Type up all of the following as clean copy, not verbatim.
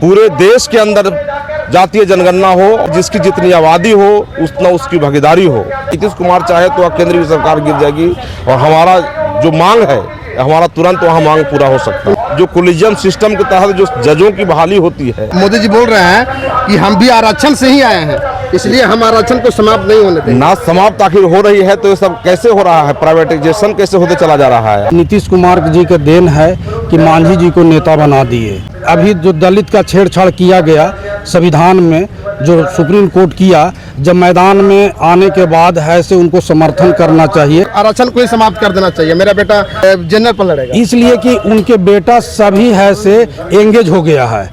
पूरे देश के अंदर जातीय जनगणना हो, जिसकी जितनी आबादी हो उतना उसकी भागीदारी हो। नीतीश कुमार चाहे तो केंद्र की सरकार गिर जाएगी और हमारा जो मांग है हमारा तुरंत वहाँ मांग पूरा हो सकता है। जो कोलिजियम सिस्टम के तहत जो जजों की बहाली होती है, मोदी जी बोल रहे हैं कि हम भी आरक्षण से ही आए हैं, इसलिए हम आरक्षण को समाप्त नहीं होने देंगे। ना समाप्त आखिर हो रही है तो ये सब कैसे हो रहा है, प्राइवेटाइजेशन कैसे होते चला जा रहा है। नीतीश कुमार जी का देन है कि मांझी जी को नेता बना दिए। अभी जो दलित का छेड़छाड़ किया गया संविधान में, जो सुप्रीम कोर्ट किया, जब मैदान में आने के बाद है से उनको समर्थन करना चाहिए। आरक्षण को ही समाप्त कर देना चाहिए। मेरा बेटा जनरल पर लड़ेगा, इसलिए कि उनके बेटा सभी है से एंगेज हो गया है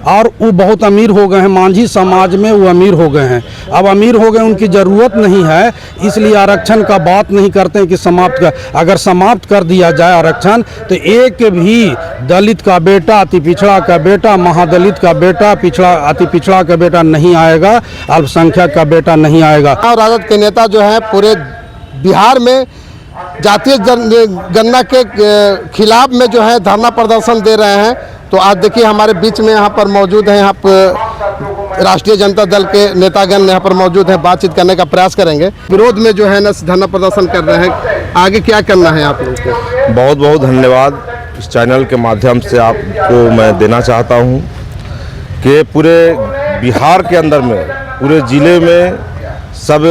और वो बहुत अमीर हो गए हैं। मांझी समाज में वो अमीर हो गए हैं। अब अमीर हो गए, उनकी ज़रूरत नहीं है, इसलिए आरक्षण का बात नहीं करते हैं कि समाप्त कर। अगर समाप्त कर दिया जाए आरक्षण तो एक भी दलित का बेटा, अति पिछड़ा का बेटा, महादलित का बेटा, पिछड़ा अति पिछड़ा का बेटा नहीं आएगा, अल्पसंख्यक का बेटा नहीं आएगा। और राजद के नेता जो है पूरे बिहार में जातीय जनगणना के खिलाफ में जो है धरना प्रदर्शन दे रहे हैं। तो आज देखिए हमारे बीच में यहाँ पर मौजूद हैं, यहाँ पर राष्ट्रीय जनता दल के नेतागण यहाँ पर मौजूद हैं, बातचीत करने का प्रयास करेंगे। विरोध में जो है ना धरना प्रदर्शन कर रहे हैं, आगे क्या करना है आप लोगों को? बहुत बहुत धन्यवाद इस चैनल के माध्यम से आपको मैं देना चाहता हूँ कि पूरे बिहार के अंदर में, पूरे ज़िले में सब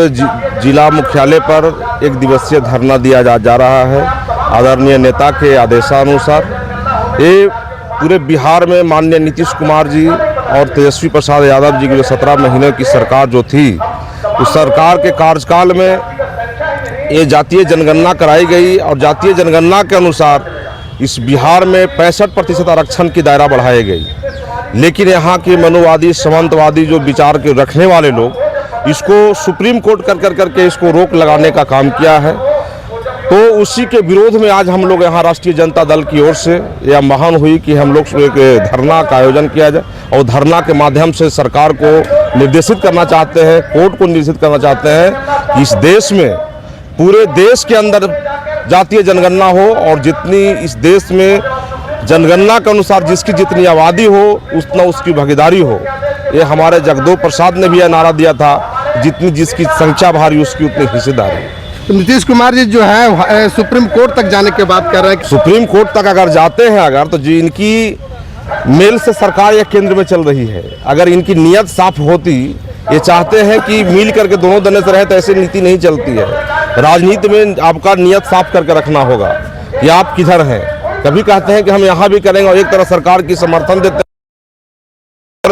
जिला मुख्यालय पर एक दिवसीय धरना दिया जा रहा है। आदरणीय नेता के आदेशानुसार ये पूरे बिहार में माननीय नीतीश कुमार जी और तेजस्वी प्रसाद यादव जी की जो 17 महीने की सरकार जो थी, उस सरकार के कार्यकाल में ये जातीय जनगणना कराई गई और जातीय जनगणना के अनुसार इस बिहार में 65% आरक्षण की दायरा बढ़ाई गई। लेकिन यहाँ के मनुवादी, सामंतवादी जो विचार के रखने वाले लोग इसको सुप्रीम कोर्ट करके इसको रोक लगाने का काम किया है। तो उसी के विरोध में आज हम लोग यहाँ राष्ट्रीय जनता दल की ओर से यह आह्वान हुई कि हम लोग एक धरना का आयोजन किया जाए और धरना के माध्यम से सरकार को निर्देशित करना चाहते हैं, कोर्ट को निर्देशित करना चाहते हैं कि इस देश में, पूरे देश के अंदर जातीय जनगणना हो और जितनी इस देश में जनगणना के अनुसार जिसकी जितनी आबादी हो उतना उसकी भागीदारी हो। ये हमारे जगदो प्रसाद ने भी यह नारा दिया था, जितनी जिसकी संख्या भारी उसकी उतनी हिस्सेदारी। तो नीतीश कुमार जी जो है सुप्रीम कोर्ट तक जाने के बात कर रहे हैं। सुप्रीम कोर्ट तक अगर जाते हैं अगर, तो जी इनकी मेल से सरकार या केंद्र में चल रही है। अगर इनकी नीयत साफ होती, ये चाहते हैं कि मिल करके दोनों दने से रहे, तो ऐसी नीति नहीं चलती है। राजनीति में आपका नीयत साफ करके रखना होगा कि आप किधर हैं। कभी कहते हैं कि हम यहाँ भी करेंगे और एक तरह सरकार की समर्थन देते हैं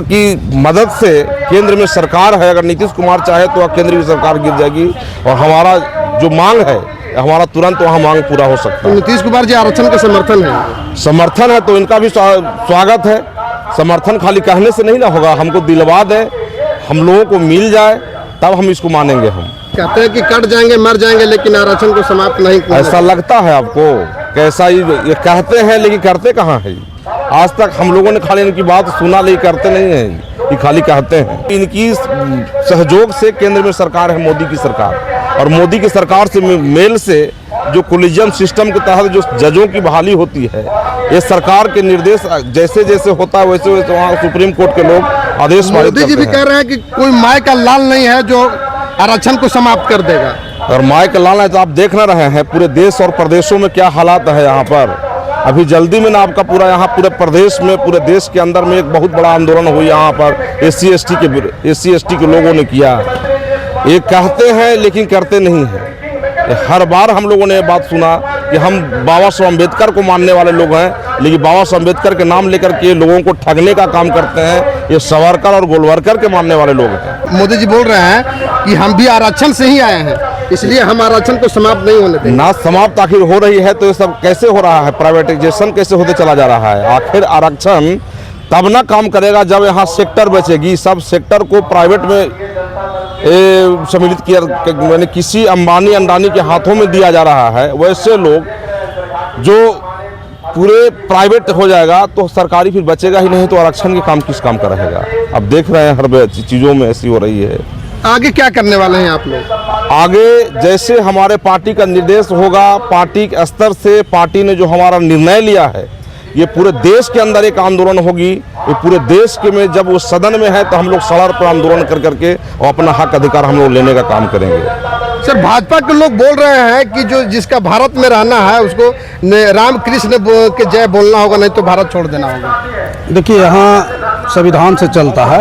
की मदद से केंद्र में सरकार है। अगर नीतीश कुमार चाहे तो केंद्र की सरकार गिर जाएगी और हमारा जो मांग है हमारा तुरंत वहाँ मांग पूरा हो सकता है। नीतीश कुमार जी आरक्षण का समर्थन है तो इनका भी स्वागत है। समर्थन खाली कहने से नहीं ना होगा, हमको दिलवा दें, हम लोगों को मिल जाए, तब हम इसको मानेंगे। हम कहते हैं कि कट जाएंगे, मर जाएंगे, लेकिन आरक्षण को समाप्त नहीं किया। ऐसा लगता है आपको? कैसा ये कहते हैं लेकिन करते कहाँ है? आज तक हम लोगों ने खाली इनकी बात सुना, लेकिन करते नहीं है, ये खाली कहते हैं। इनकी सहयोग से केंद्र में सरकार है, मोदी की सरकार, और मोदी की सरकार से मेल से जो कोलिजियम सिस्टम के तहत जो जजों की बहाली होती है, ये सरकार के निर्देश जैसे जैसे होता है वैसे वैसे वहाँ सुप्रीम कोर्ट के लोग आदेश पारित करते हैं। मोदी जी भी कह रहे हैं कि कोई माय का लाल नहीं है जो आरक्षण को समाप्त कर देगा। और माय का लाल है तो आप देख ना रहे हैं पूरे देश और प्रदेशों में क्या हालात है यहाँ पर। अभी जल्दी में ना आपका पूरा यहाँ पूरे प्रदेश में, पूरे देश के अंदर में एक बहुत बड़ा आंदोलन हुई यहाँ पर एससी एसटी के लोगों ने किया। ये कहते हैं लेकिन करते नहीं हैं। हर बार हम लोगों ने ये बात सुना कि हम बाबा साहब अम्बेडकर को मानने वाले लोग हैं, लेकिन बाबा साहब अम्बेडकर के नाम लेकर के लोगों को ठगने का काम करते हैं। ये सावरकर और गोलवरकर के मानने वाले लोग हैं। मोदी जी बोल रहे हैं कि हम भी आरक्षण से ही आए हैं, इसलिए हम आरक्षण को समाप्त नहीं होने देंगे। ना समाप्त आखिर हो रही है तो ये सब कैसे हो रहा है, प्राइवेटाइजेशन कैसे होते चला जा रहा है। आखिर आरक्षण तब ना काम करेगा जब यहाँ सेक्टर बचेगी। सब सेक्टर को प्राइवेट में सम्मिलित किया, मैंने किसी अंबानी अंडानी के हाथों में दिया जा रहा है। वैसे लोग जो पूरे प्राइवेट हो जाएगा तो सरकारी फिर बचेगा ही नहीं, तो आरक्षण के काम किस काम का रहेगा। अब देख रहे हैं हर चीज़ों में ऐसी हो रही है। आगे क्या करने वाले हैं आप लोग? आगे जैसे हमारे पार्टी का निर्देश होगा, पार्टी के स्तर से पार्टी ने जो हमारा निर्णय लिया है ये पूरे देश के अंदर एक आंदोलन होगी। ये पूरे देश के में जब वो सदन में है तो हम लोग सड़क पर आंदोलन कर करके और अपना हक अधिकार हम लोग लेने का काम करेंगे। सर, भाजपा के लोग बोल रहे हैं कि जो जिसका भारत में रहना है उसको राम कृष्ण के जय बोलना होगा, नहीं तो भारत छोड़ देना होगा। देखिए, यहाँ संविधान से चलता है।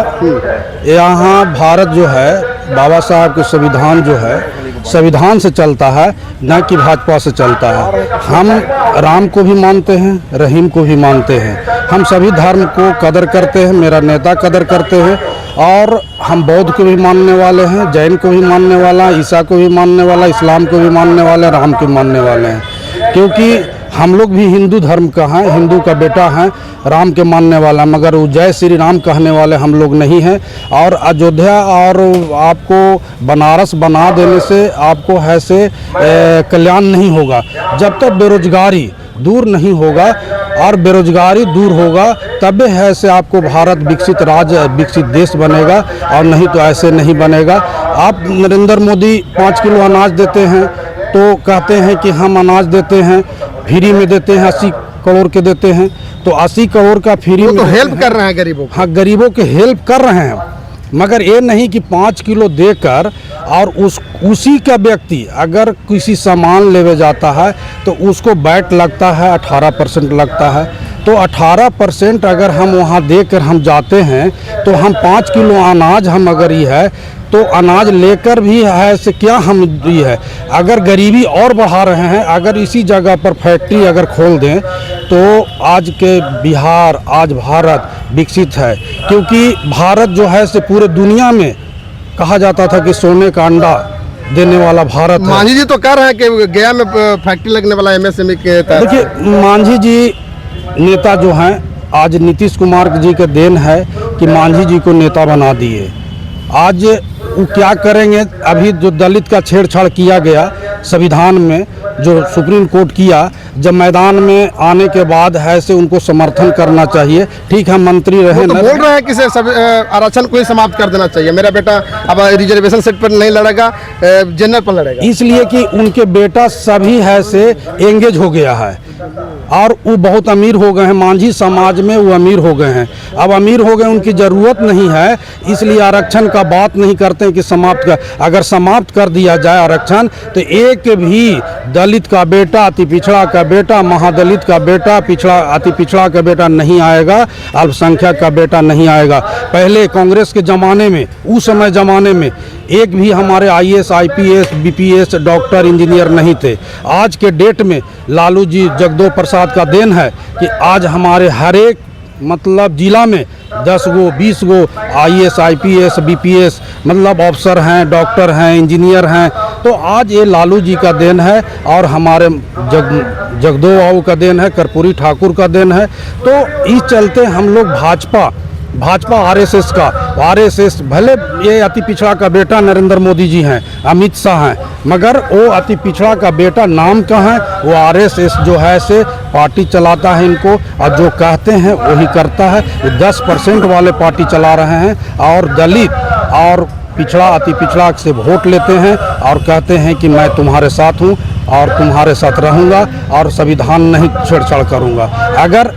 यहाँ भारत जो है, बाबा साहब के संविधान जो है, संविधान से चलता है, न कि भाजपा से चलता है। हम राम को भी मानते हैं, रहीम को भी मानते हैं। हम सभी धर्म को कदर करते हैं, मेरा नेता कदर करते हैं। और हम बौद्ध को भी मानने वाले हैं, जैन को भी मानने वाला, ईसा को भी मानने वाला, इस्लाम को भी मानने वाले, राम को भी मानने वाले हैं। क्योंकि हम लोग भी हिंदू धर्म का हैं, हिंदू का बेटा हैं, राम के मानने वाला, मगर वो जय श्री राम कहने वाले हम लोग नहीं हैं। और अयोध्या और आपको बनारस बना देने से आपको ऐसे कल्याण नहीं होगा। जब तक बेरोजगारी दूर नहीं होगा और बेरोजगारी दूर होगा तब है से आपको भारत विकसित राज्य, विकसित देश बनेगा, और नहीं तो ऐसे नहीं बनेगा। आप नरेंद्र मोदी 5 किलो अनाज देते हैं तो कहते हैं कि हम अनाज देते हैं, फ्री में देते हैं, 80 करोड़ के देते हैं। तो 80 करोड़ का फ्री में तो हेल्प कर रहे हैं गरीबों को। हाँ, गरीबों के हेल्प कर रहे हैं, मगर ये नहीं कि 5 किलो देकर और उसी का व्यक्ति अगर किसी सामान लेवे जाता है तो उसको बैट लगता है, 18% लगता है। तो 18% अगर हम वहाँ देकर हम जाते हैं तो हम 5 किलो अनाज हम अगर ये है तो अनाज लेकर भी है से क्या हम ये है। अगर गरीबी और बढ़ा रहे हैं, अगर इसी जगह पर फैक्ट्री अगर खोल दें तो आज के बिहार, आज भारत विकसित है। क्योंकि भारत जो है से पूरे दुनिया में कहा जाता था कि सोने का अंडा देने वाला भारत है। मांझी जी तो कह रहे हैं कि गया में फैक्ट्री लगने वाला MSME के तहत। देखिए, मांझी जी नेता जो हैं, आज नीतीश कुमार जी के देन है कि मांझी जी को नेता बना दिए। आज वो क्या करेंगे? अभी जो दलित का छेड़छाड़ किया गया संविधान में, जो सुप्रीम कोर्ट किया, जब मैदान में आने के बाद है से उनको समर्थन करना चाहिए। ठीक है, मंत्री रहे तो बोल रहे हैं कि आरक्षण को ही समाप्त कर देना चाहिए। मेरा बेटा अब रिजर्वेशन सीट पर नहीं लड़ेगा, जनरल पर लड़ेगा, इसलिए कि उनके बेटा सभी है से एंगेज हो गया है और वो बहुत अमीर हो गए हैं। मांझी समाज में वो अमीर हो गए हैं। अब अमीर हो गए, उनकी ज़रूरत नहीं है, इसलिए आरक्षण का बात नहीं करते हैं कि समाप्त कर। अगर समाप्त कर दिया जाए आरक्षण तो एक भी दलित का बेटा, अति पिछड़ा का बेटा, महादलित का बेटा, पिछड़ा, अति पिछड़ा का बेटा नहीं आएगा, अल्पसंख्यक का बेटा नहीं आएगा। पहले कांग्रेस के ज़माने में, उस समय ज़माने में एक भी हमारे IAS, IPS, BPS, doctor, engineer नहीं थे। आज के डेट में लालू जी, जगदो प्रसाद का देन है कि आज हमारे हर एक मतलब जिला में 10 गो 20 गो IAS, IPS, BPS मतलब अफसर हैं, डॉक्टर हैं, इंजीनियर हैं। तो आज ये लालू जी का देन है और हमारे जगदो बाबू का देन है, कर्पूरी ठाकुर का देन है। तो इस चलते हम लोग भाजपा RSS का, RSS भले ये अति पिछड़ा का बेटा नरेंद्र मोदी जी हैं, अमित शाह हैं, मगर वो अति पिछड़ा का बेटा नाम का है। वो RSS जो है से पार्टी चलाता है इनको, और जो कहते हैं वही करता है। ये 10% वाले पार्टी चला रहे हैं और दलित और पिछड़ा, अति पिछड़ा से वोट लेते हैं और कहते हैं कि मैं तुम्हारे साथ हूँ और तुम्हारे साथ रहूँगा और संविधान नहीं छेड़छाड़ करूँगा। अगर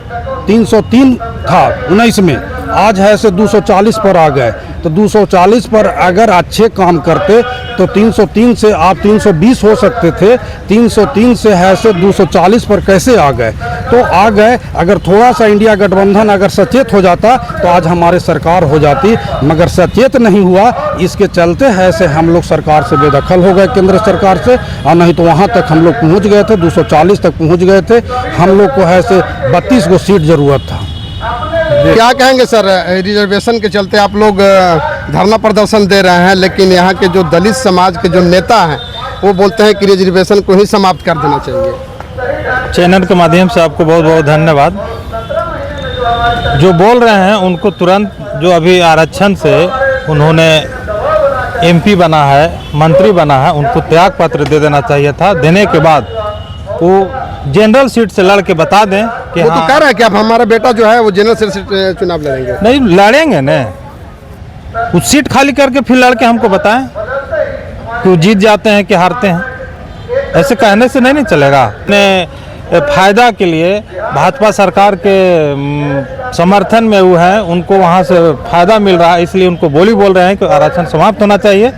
303 था 19 में, आज है से 240 पर आ गए। तो 240 पर अगर अच्छे काम करते तो 303 से आप 320 हो सकते थे। 303 से है से 240 पर कैसे आ गए? तो आ गए। अगर थोड़ा सा इंडिया गठबंधन अगर सचेत हो जाता तो आज हमारे सरकार हो जाती, मगर सचेत नहीं हुआ। इसके चलते है से हम लोग सरकार से बेदखल हो गए, केंद्र सरकार से, और नहीं तो वहाँ तक हम लोग पहुँच गए थे, 240 तक पहुँच गए थे। हम लोग को है से 32 गो सीट ज़रूरत था। क्या कहेंगे सर, रिजर्वेशन के चलते आप लोग धरना प्रदर्शन दे रहे हैं, लेकिन यहाँ के जो दलित समाज के जो नेता हैं वो बोलते हैं कि रिजर्वेशन को ही समाप्त कर देना चाहिए। चैनल के माध्यम से आपको बहुत बहुत धन्यवाद। जो बोल रहे हैं उनको तुरंत, जो अभी आरक्षण से उन्होंने MP बना है, मंत्री बना है, उनको त्याग पत्र दे देना चाहिए था। देने के बाद वो जनरल सीट से लड़ के बता दें कि वो हाँ, तो कह रहा है कि अब हमारा बेटा जो है वो जनरल सीट से चुनाव लड़ेंगे। नहीं लड़ेंगे न, उस सीट खाली करके फिर लड़के हमको बताएं कि वो जीत जाते हैं कि हारते हैं। ऐसे कहने से नहीं चलेगा। फायदा के लिए भाजपा सरकार के समर्थन में वो हैं, उनको वहाँ से फायदा मिल रहा है, इसलिए उनको बोल रहे हैं कि आरक्षण समाप्त होना चाहिए।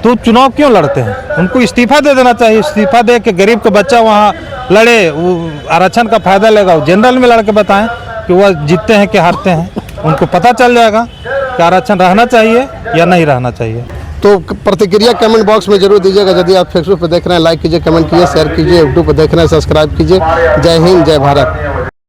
तो चुनाव क्यों लड़ते हैं? उनको इस्तीफा दे देना चाहिए। इस्तीफा दे के गरीब का बच्चा वहाँ लड़े, वो आरक्षण का फायदा लेगा। वो जनरल में लड़ के बताएं कि वह जीतते हैं कि हारते हैं, उनको पता चल जाएगा कि आरक्षण रहना चाहिए या नहीं रहना चाहिए। तो प्रतिक्रिया कमेंट बॉक्स में जरूर दीजिएगा। यदि आप फेसबुक पर देख रहे हैं लाइक कीजिए, कमेंट कीजिए, शेयर कीजिए, यूट्यूब पर देख रहे हैं सब्सक्राइब कीजिए। जय हिंद, जय भारत।